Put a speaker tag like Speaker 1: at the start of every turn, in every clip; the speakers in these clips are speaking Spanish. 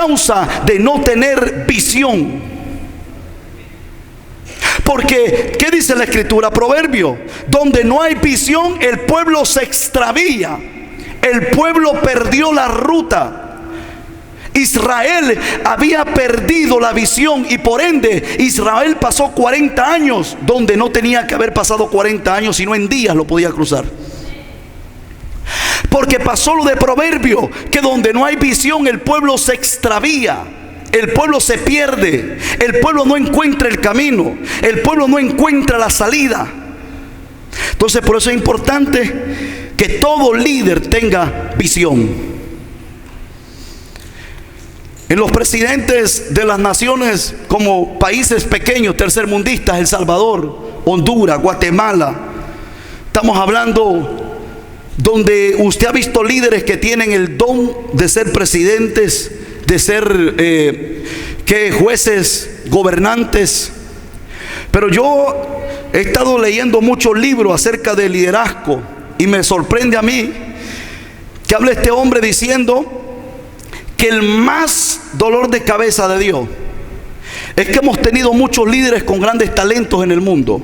Speaker 1: causa de no tener visión. Porque, ¿qué dice la Escritura? Proverbio: donde no hay visión, el pueblo se extravía, el pueblo perdió la ruta. Israel había perdido la visión y por ende Israel pasó 40 años donde no tenía que haber pasado 40 años, sino en días lo podía cruzar. Porque pasó lo de Proverbio, que donde no hay visión el pueblo se extravía, el pueblo se pierde, el pueblo no encuentra el camino, el pueblo no encuentra la salida. Entonces por eso es importante que todo líder tenga visión. En los presidentes de las naciones como países pequeños, tercermundistas, El Salvador, Honduras, Guatemala, estamos hablando donde usted ha visto líderes que tienen el don de ser presidentes, de ser jueces, gobernantes. Pero yo he estado leyendo muchos libros acerca de liderazgo y me sorprende a mí que hable este hombre diciendo que el más dolor de cabeza de Dios es que hemos tenido muchos líderes con grandes talentos en el mundo,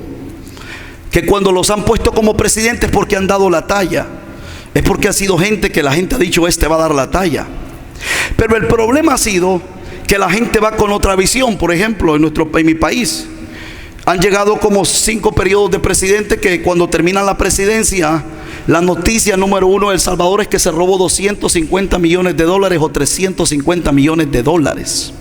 Speaker 1: que cuando los han puesto como presidentes porque han dado la talla, es porque ha sido gente que la gente ha dicho: este va a dar la talla. Pero el problema ha sido que la gente va con otra visión. Por ejemplo, en mi país han llegado como 5 periodos de presidente que cuando terminan la presidencia, la noticia número 1 de El Salvador es que se robó $250 millones o $350 millones,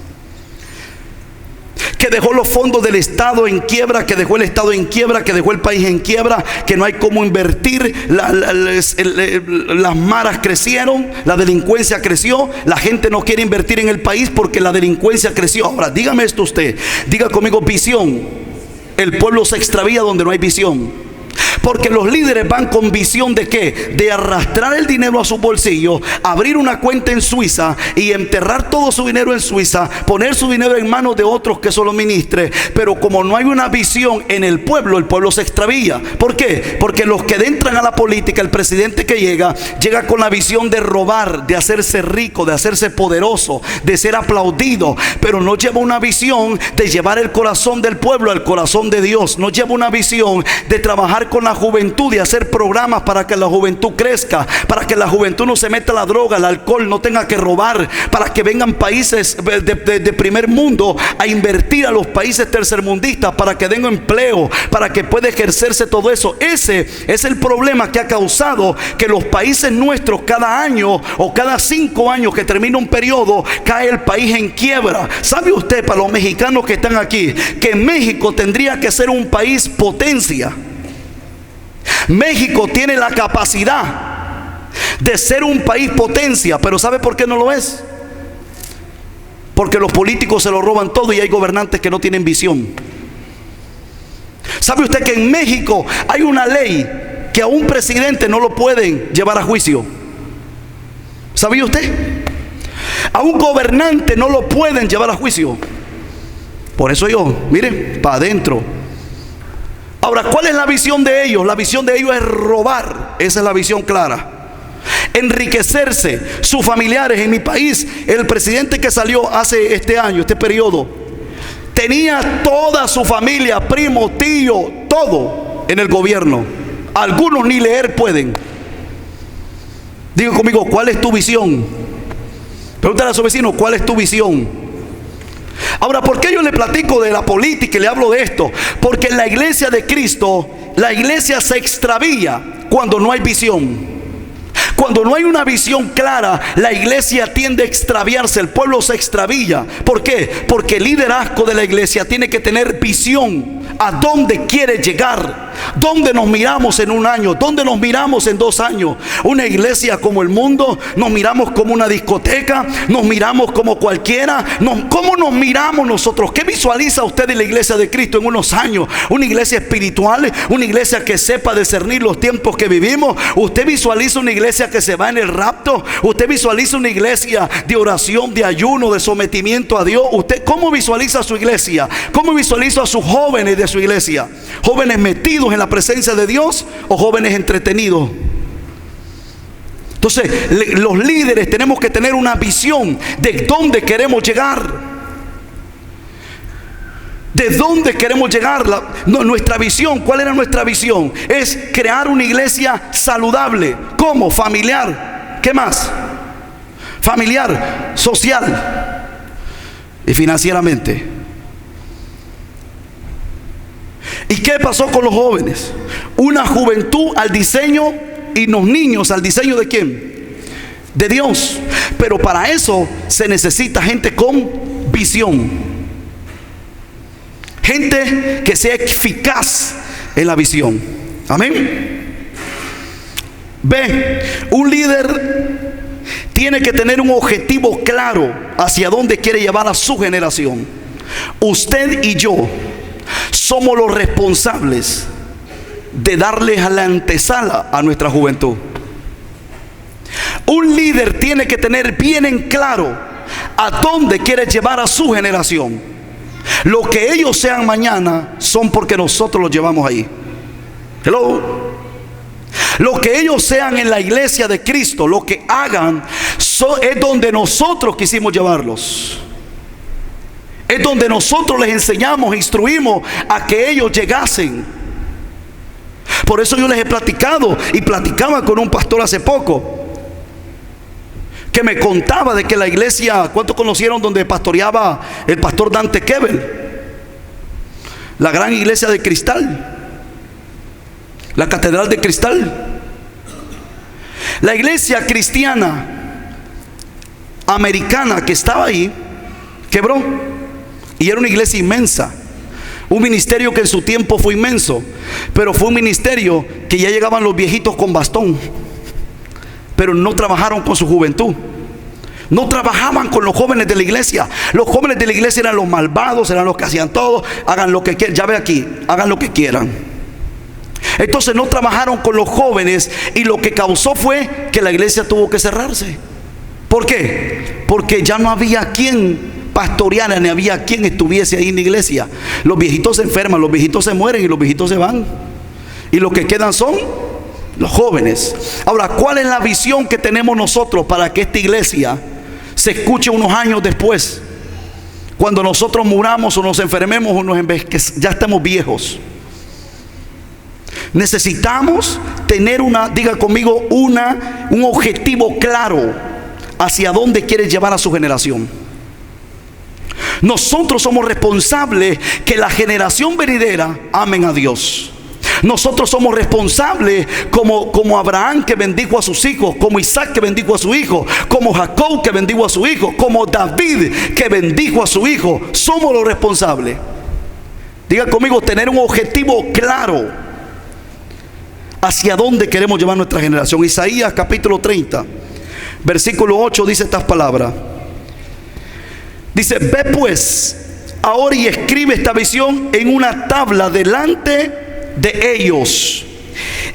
Speaker 1: que dejó los fondos del Estado en quiebra, que dejó el Estado en quiebra, que dejó el país en quiebra, que no hay cómo invertir, las maras crecieron, la delincuencia creció, la gente no quiere invertir en el país porque la delincuencia creció. Ahora dígame esto usted, diga conmigo: visión. El pueblo se extravía donde no hay visión. Porque los líderes van con visión ¿de qué? De arrastrar el dinero a su bolsillo, abrir una cuenta en Suiza y enterrar todo su dinero en Suiza, poner su dinero en manos de otros que solo ministre. Pero como no hay una visión en el pueblo se extravía. ¿Por qué? Porque los que entran a la política, el presidente que llega con la visión de robar, de hacerse rico, de hacerse poderoso, de ser aplaudido, pero no lleva una visión de llevar el corazón del pueblo al corazón de Dios. No lleva una visión de trabajar con la juventud y hacer programas para que la juventud crezca, para que la juventud no se meta a la droga, al alcohol, no tenga que robar, para que vengan países de primer mundo a invertir a los países tercermundistas, para que den empleo, para que pueda ejercerse todo eso. Ese es el problema que ha causado que los países nuestros cada año o cada 5 años que termina un periodo, cae el país en quiebra. ¿Sabe usted, para los mexicanos que están aquí, que México tendría que ser un país potencia? México tiene la capacidad de ser un país potencia, pero ¿sabe por qué no lo es? Porque los políticos se lo roban todo y hay gobernantes que no tienen visión. ¿Sabe usted que en México hay una ley que a un presidente no lo pueden llevar a juicio? ¿Sabía usted? A un gobernante no lo pueden llevar a juicio. Por eso miren, para adentro. Ahora, ¿cuál es la visión de ellos? La visión de ellos es robar. Esa es la visión clara. Enriquecerse, sus familiares. En mi país, el presidente que salió hace este periodo, tenía toda su familia, primo, tío, todo en el gobierno. Algunos ni leer pueden. Digo conmigo: ¿cuál es tu visión? Pregúntale a su vecino: ¿cuál es tu visión? Ahora, ¿por qué yo le platico de la política y le hablo de esto? Porque en la iglesia de Cristo, la iglesia se extravía cuando no hay visión. Cuando no hay una visión clara, la iglesia tiende a extraviarse, el pueblo se extravía. ¿Por qué? Porque el liderazgo de la iglesia tiene que tener visión. ¿A dónde quiere llegar? ¿Dónde nos miramos en un año? ¿Dónde nos miramos en 2 años? Una iglesia como el mundo, nos miramos como una discoteca, nos miramos como cualquiera. ¿Cómo nos miramos nosotros? ¿Qué visualiza usted de la iglesia de Cristo en unos años? Una iglesia espiritual, una iglesia que sepa discernir los tiempos que vivimos. Usted visualiza una iglesia que se va en el rapto. Usted visualiza una iglesia de oración, de ayuno, de sometimiento a Dios. ¿Usted cómo visualiza su iglesia? ¿Cómo visualiza a sus jóvenes de su iglesia? ¿Jóvenes metidos en la presencia de Dios o jóvenes entretenidos? Entonces, los líderes tenemos que tener una visión de dónde queremos llegar. ¿De dónde queremos llegar? Nuestra visión, ¿cuál era nuestra visión? Es crear una iglesia saludable. ¿Cómo? Familiar. ¿Qué más? Familiar, social y financieramente. ¿Y qué pasó con los jóvenes? Una juventud al diseño y los niños al diseño ¿de quién? De Dios. Pero para eso se necesita gente con visión. Gente que sea eficaz en la visión. Amén. B. Un líder tiene que tener un objetivo claro hacia dónde quiere llevar a su generación. Usted y yo somos los responsables de darles a la antesala a nuestra juventud. Un líder tiene que tener bien en claro a dónde quiere llevar a su generación. Lo que ellos sean mañana son porque nosotros los llevamos ahí. Hello. Lo que ellos sean en la iglesia de Cristo, lo que hagan, es donde nosotros quisimos llevarlos. Es donde nosotros les enseñamos, instruimos a que ellos llegasen. Por eso yo les he platicado, y platicaba con un pastor hace poco, que me contaba de que la iglesia, ¿cuántos conocieron donde pastoreaba el pastor Dante Kebel? La gran iglesia de cristal, la catedral de cristal. La iglesia cristiana americana que estaba ahí quebró, y era una iglesia inmensa, un ministerio que en su tiempo fue inmenso, pero fue un ministerio que ya llegaban los viejitos con bastón, pero no trabajaron con su juventud. No trabajaban con los jóvenes de la iglesia. Los jóvenes de la iglesia eran los malvados, eran los que hacían todo. Hagan lo que quieran, ya ve aquí, hagan lo que quieran. Entonces no trabajaron con los jóvenes, y lo que causó fue que la iglesia tuvo que cerrarse. ¿Por qué? Porque ya no había quien pastoreara, ni había quien estuviese ahí en la iglesia. Los viejitos se enferman, los viejitos se mueren y los viejitos se van, y los que quedan son los jóvenes. Ahora, ¿cuál es la visión que tenemos nosotros para que esta iglesia se escuche unos años después, cuando nosotros muramos o nos enfermemos o que ya estemos viejos? Necesitamos tener diga conmigo, un objetivo claro hacia dónde quiere llevar a su generación. Nosotros somos responsables que la generación venidera amen a Dios. Nosotros somos responsables como Abraham, que bendijo a sus hijos, como Isaac, que bendijo a su hijo, como Jacob, que bendijo a su hijo, como David, que bendijo a su hijo. Somos los responsables. Diga conmigo, tener un objetivo claro hacia dónde queremos llevar nuestra generación. Isaías capítulo 30 versículo 8 dice estas palabras. Dice: ve pues ahora y escribe esta visión en una tabla delante de ellos,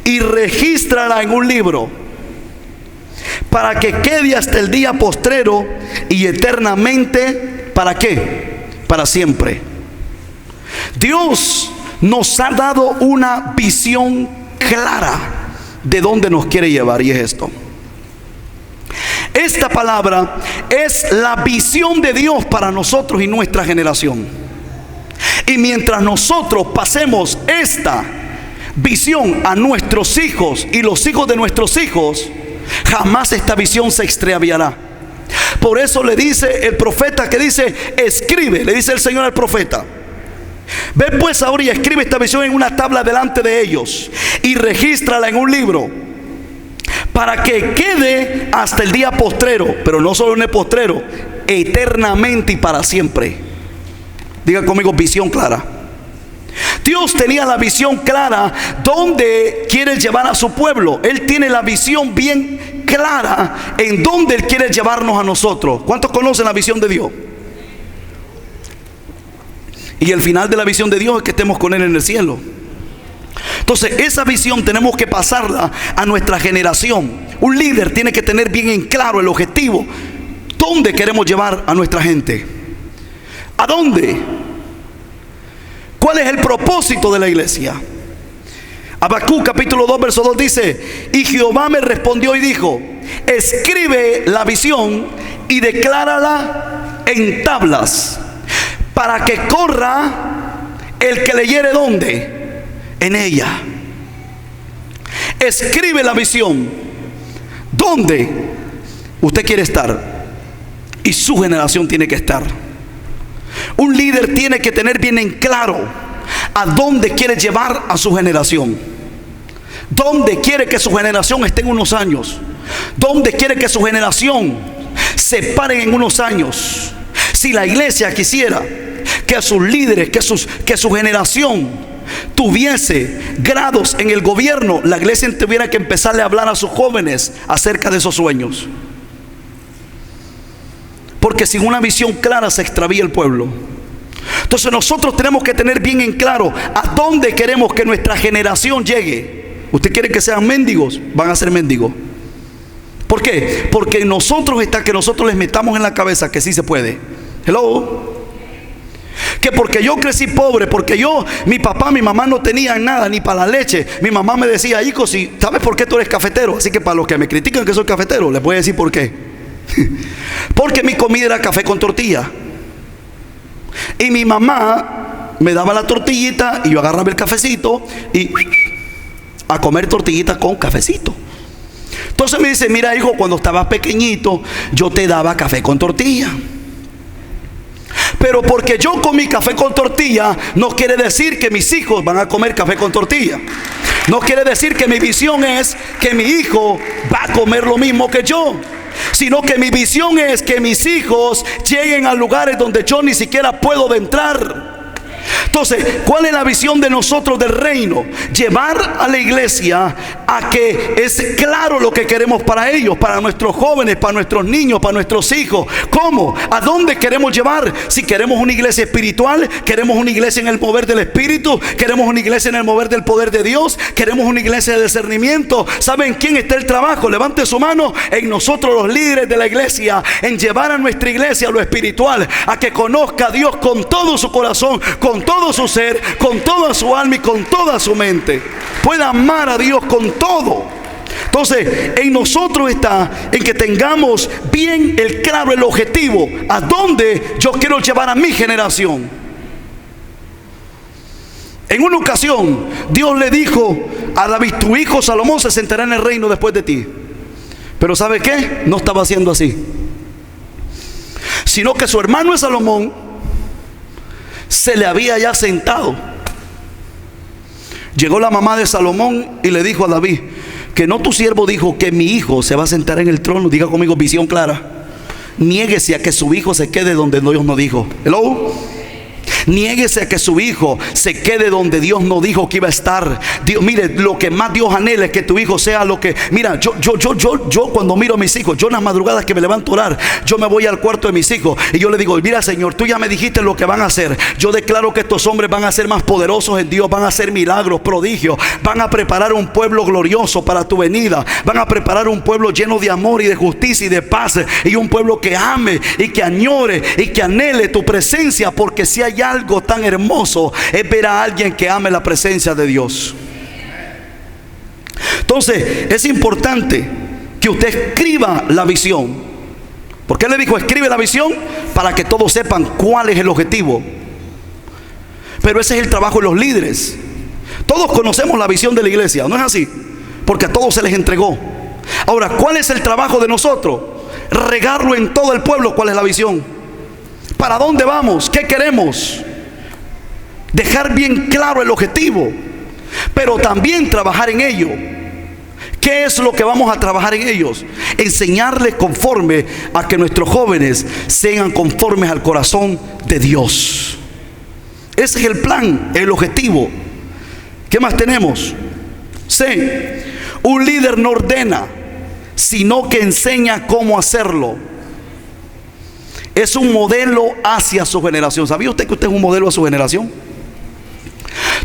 Speaker 1: y regístrala en un libro, para que quede hasta el día postrero y eternamente. ¿Para qué? Para siempre. Dios nos ha dado una visión clara de dónde nos quiere llevar, y es esto. Esta palabra es la visión de Dios para nosotros y nuestra generación. Y mientras nosotros pasemos esta visión a nuestros hijos y los hijos de nuestros hijos, jamás esta visión se extraviará. Por eso le dice el profeta, que dice: escribe, le dice el Señor al profeta: ve pues ahora y escribe esta visión en una tabla delante de ellos, y regístrala en un libro, para que quede hasta el día postrero, pero no solo en el postrero, eternamente y para siempre. Diga conmigo, visión clara. Dios tenía la visión clara dónde quiere llevar a su pueblo. Él tiene la visión bien clara en dónde Él quiere llevarnos a nosotros. ¿Cuántos conocen la visión de Dios? Y el final de la visión de Dios es que estemos con Él en el cielo. Entonces esa visión tenemos que pasarla a nuestra generación. Un líder tiene que tener bien en claro el objetivo, dónde queremos llevar a nuestra gente. ¿A dónde? ¿Cuál es el propósito de la iglesia? Habacuc capítulo 2 verso 2 dice: y Jehová me respondió y dijo: escribe la visión y declárala en tablas, para que corra el que leyere. ¿Dónde? En ella. Escribe la visión. ¿Dónde usted quiere estar? Y su generación tiene que estar. Un líder tiene que tener bien en claro a dónde quiere llevar a su generación. ¿Dónde quiere que su generación esté en unos años? ¿Dónde quiere que su generación se pare en unos años? Si la iglesia quisiera que sus líderes, que su generación tuviese grados en el gobierno, la iglesia tuviera que empezarle a hablar a sus jóvenes acerca de esos sueños. Porque sin una visión clara se extravía el pueblo. Entonces nosotros tenemos que tener bien en claro a dónde queremos que nuestra generación llegue. ¿Usted quiere que sean mendigos? Van a ser mendigos. ¿Por qué? Porque nosotros está que nosotros les metamos en la cabeza que sí se puede. Hello. Que porque yo crecí pobre, porque mi papá, mi mamá no tenían nada, ni para la leche. Mi mamá me decía: hijo, si ¿sabes por qué tú eres cafetero? Así que para los que me critican que soy cafetero, les voy a decir por qué. Porque mi comida era café con tortilla. Y mi mamá me daba la tortillita y yo agarraba el cafecito y a comer tortillita con cafecito. Entonces me dice: mira, hijo, cuando estabas pequeñito yo te daba café con tortilla. Pero porque yo comí café con tortilla, no quiere decir que mis hijos van a comer café con tortilla. No quiere decir que mi visión es que mi hijo va a comer lo mismo que yo, sino que mi visión es que mis hijos lleguen a lugares donde yo ni siquiera puedo entrar. Entonces, ¿cuál es la visión de nosotros del reino? Llevar a la iglesia a que es claro lo que queremos para ellos, para nuestros jóvenes, para nuestros niños, para nuestros hijos. ¿Cómo? ¿A dónde queremos llevar? Si queremos una iglesia espiritual, queremos una iglesia en el mover del Espíritu, queremos una iglesia en el mover del poder de Dios, queremos una iglesia de discernimiento. ¿Saben quién está el trabajo? Levante su mano. En nosotros, los líderes de la iglesia, en llevar a nuestra iglesia a lo espiritual, a que conozca a Dios con todo su corazón, con todo su ser, con toda su alma y con toda su mente. Pueda amar a Dios con todo. Entonces, en nosotros está en que tengamos bien claro el objetivo, a dónde yo quiero llevar a mi generación. En una ocasión Dios le dijo a David: tu hijo Salomón se sentará en el reino después de ti. Pero ¿sabe qué? No estaba haciendo así, sino que su hermano Salomón se le había ya sentado. Llegó la mamá de Salomón y le dijo a David: que no tu siervo dijo que mi hijo se va a sentar en el trono. Diga conmigo: visión clara. Niéguese a que su hijo se quede donde Dios no dijo. Hello. Niéguese a que su hijo se quede donde Dios no dijo que iba a estar. Dios, mire, lo que más Dios anhela es que tu hijo sea lo que... Mira, yo cuando miro a mis hijos, yo en las madrugadas que me levanto a orar, yo me voy al cuarto de mis hijos y yo le digo: mira, Señor, tú ya me dijiste lo que van a hacer. Yo declaro que estos hombres van a ser más poderosos en Dios, van a hacer milagros, prodigios, van a preparar un pueblo glorioso para tu venida, van a preparar un pueblo lleno de amor y de justicia y de paz, y un pueblo que ame y que añore y que anhele tu presencia. Porque si hay algo tan hermoso, es ver a alguien que ame la presencia de Dios. Entonces es importante que usted escriba la visión. ¿Por qué le dijo escribe la visión? Para que todos sepan cuál es el objetivo. Pero ese es el trabajo de los líderes. Todos conocemos la visión de la iglesia, ¿no es así? Porque a todos se les entregó. Ahora, ¿cuál es el trabajo de nosotros? Regarlo en todo el pueblo. ¿Cuál es la visión? ¿Para dónde vamos? ¿Qué queremos? Dejar bien claro el objetivo, pero también trabajar en ello. ¿Qué es lo que vamos a trabajar en ellos? Enseñarles conforme a que nuestros jóvenes sean conformes al corazón de Dios. Ese es el plan, el objetivo. ¿Qué más tenemos? C. Un líder no ordena, sino que enseña cómo hacerlo. Es un modelo hacia su generación. ¿Sabía usted que usted es un modelo a su generación?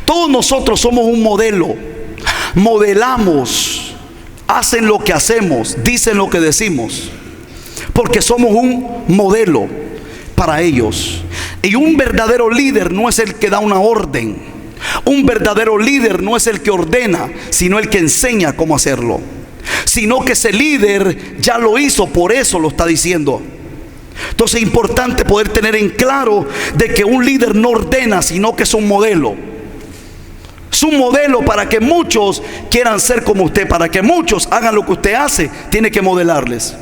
Speaker 1: Todos nosotros somos un modelo. Modelamos, hacen lo que hacemos, dicen lo que decimos, porque somos un modelo para ellos. Y un verdadero líder no es el que da una orden. Un verdadero líder no es el que ordena, sino el que enseña cómo hacerlo. Sino que ese líder ya lo hizo, por eso lo está diciendo. Entonces es importante poder tener en claro de que un líder no ordena, sino que es un modelo. Es un modelo para que muchos quieran ser como usted, para que muchos hagan lo que usted hace. Tiene que modelarles.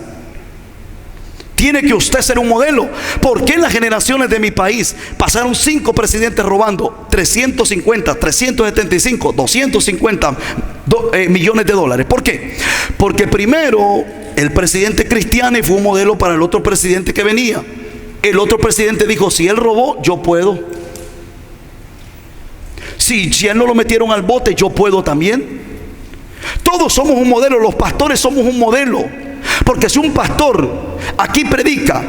Speaker 1: Tiene que usted ser un modelo. ¿Por qué en las generaciones de mi país pasaron 5 presidentes robando 350, 375, 250 millones de dólares? ¿Por qué? Porque primero el presidente Cristiani fue un modelo para el otro presidente que venía. El otro presidente dijo: si él robó, yo puedo. Si él no lo metieron al bote, yo puedo también. Todos somos un modelo. Los pastores somos un modelo. Porque si un pastor aquí predica,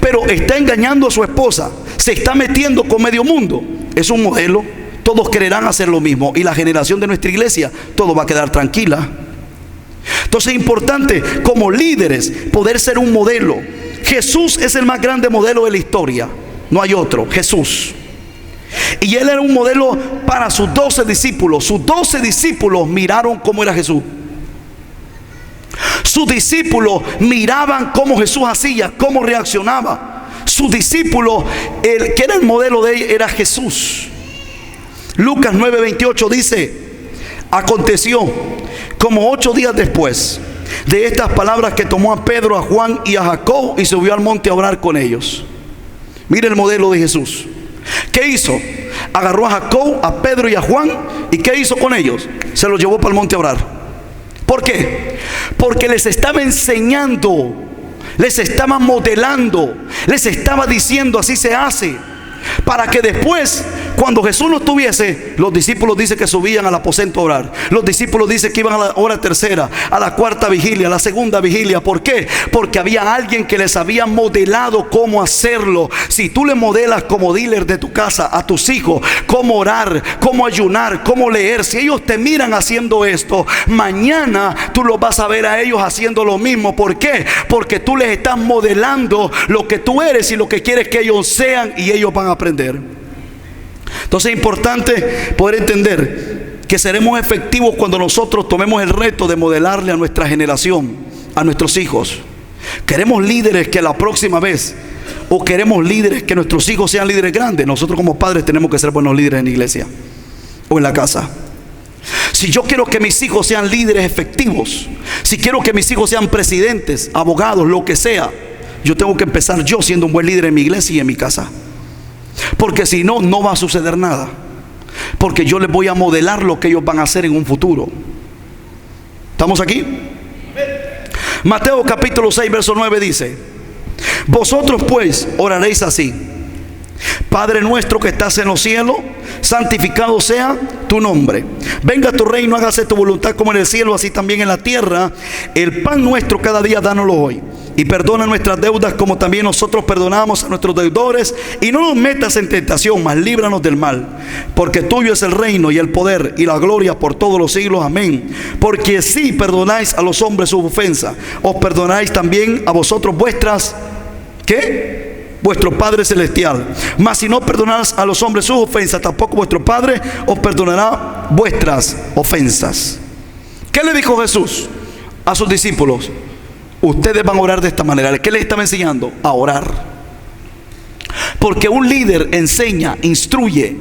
Speaker 1: pero está engañando a su esposa, se está metiendo con medio mundo, es un modelo. Todos quererán hacer lo mismo, y la generación de nuestra iglesia, todo va a quedar tranquila. Entonces es importante como líderes poder ser un modelo. Jesús es el más grande modelo de la historia, no hay otro. Jesús. Y él era un modelo para sus 12 discípulos. Sus 12 discípulos miraron cómo era Jesús. Sus discípulos miraban cómo Jesús hacía, cómo reaccionaba. Sus discípulos, el que era el modelo de ellos, era Jesús. Lucas 9:28 dice: aconteció como 8 días después de estas palabras que tomó a Pedro, a Juan y a Jacob y subió al monte a orar con ellos. Mire el modelo de Jesús. ¿Qué hizo? Agarró a Jacob, a Pedro y a Juan, ¿y qué hizo con ellos? Se los llevó para el monte a orar. ¿Por qué? Porque les estaba enseñando, les estaba modelando, les estaba diciendo: así se hace. Para que después, cuando Jesús no estuviese, los discípulos dicen que subían al aposento a orar. Los discípulos dicen que iban a la hora tercera, a la cuarta vigilia, a la segunda vigilia. ¿Por qué? Porque había alguien que les había modelado cómo hacerlo. Si tú le modelas como dealer de tu casa a tus hijos cómo orar, cómo ayunar, cómo leer, si ellos te miran haciendo esto, mañana tú los vas a ver a ellos haciendo lo mismo. ¿Por qué? Porque tú les estás modelando lo que tú eres y lo que quieres que ellos sean, y ellos van a aprender. Entonces es importante poder entender que seremos efectivos cuando nosotros tomemos el reto de modelarle a nuestra generación, a nuestros hijos. Queremos líderes que la próxima vez, o queremos líderes que nuestros hijos sean líderes grandes. Nosotros como padres tenemos que ser buenos líderes en la iglesia o en la casa. Si yo quiero que mis hijos sean líderes efectivos, si quiero que mis hijos sean presidentes, abogados, lo que sea, yo tengo que empezar yo siendo un buen líder en mi iglesia y en mi casa. Porque si no, no va a suceder nada. Porque yo les voy a modelar lo que ellos van a hacer en un futuro. ¿Estamos aquí? Mateo capítulo 6 verso 9 dice: vosotros pues oraréis así: Padre nuestro que estás en los cielos, santificado sea tu nombre. Venga tu reino, hágase tu voluntad como en el cielo, así también en la tierra. El pan nuestro cada día dánoslo hoy. Y perdona nuestras deudas como también nosotros perdonamos a nuestros deudores. Y no nos metas en tentación, mas líbranos del mal. Porque tuyo es el reino y el poder y la gloria por todos los siglos. Amén. Porque si perdonáis a los hombres sus ofensas, os perdonáis también a vosotros vuestras, ¿qué? Vuestro Padre Celestial. Mas si no perdonáis a los hombres sus ofensas, tampoco vuestro Padre os perdonará vuestras ofensas. ¿Qué le dijo Jesús a sus discípulos? Ustedes van a orar de esta manera. ¿Qué les estaba enseñando? A orar. Porque un líder enseña, instruye.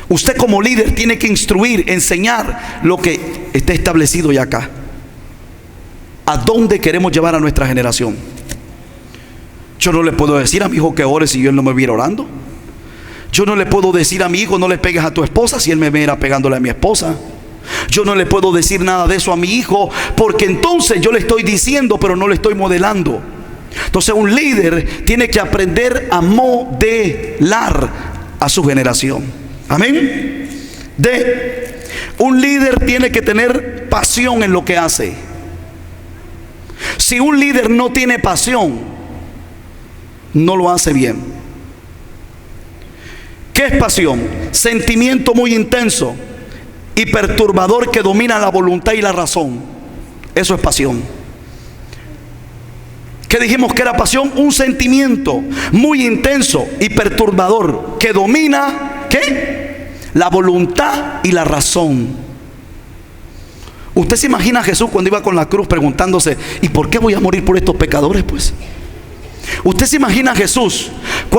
Speaker 1: Usted como líder tiene que instruir, enseñar lo que está establecido ya acá. ¿A dónde queremos llevar a nuestra generación? Yo no le puedo decir a mi hijo que ore si yo no me viera orando. Yo no le puedo decir a mi hijo: no le pegues a tu esposa, si él me viera pegándole a mi esposa. Yo no le puedo decir nada de eso a mi hijo, porque entonces yo le estoy diciendo, pero no le estoy modelando. Entonces un líder tiene que aprender a modelar a su generación. Amén. Un líder tiene que tener pasión en lo que hace. Si un líder no tiene pasión, no lo hace bien. ¿Qué es pasión? Sentimiento muy intenso y perturbador que domina la voluntad y la razón. Eso es pasión. ¿Qué dijimos que era pasión? Un sentimiento muy intenso y perturbador que domina, ¿qué? la voluntad y la razón. ¿Usted se imagina a Jesús cuando iba con la cruz preguntándose, ¿y por qué voy a morir por estos pecadores? Pues usted se imagina a Jesús cuando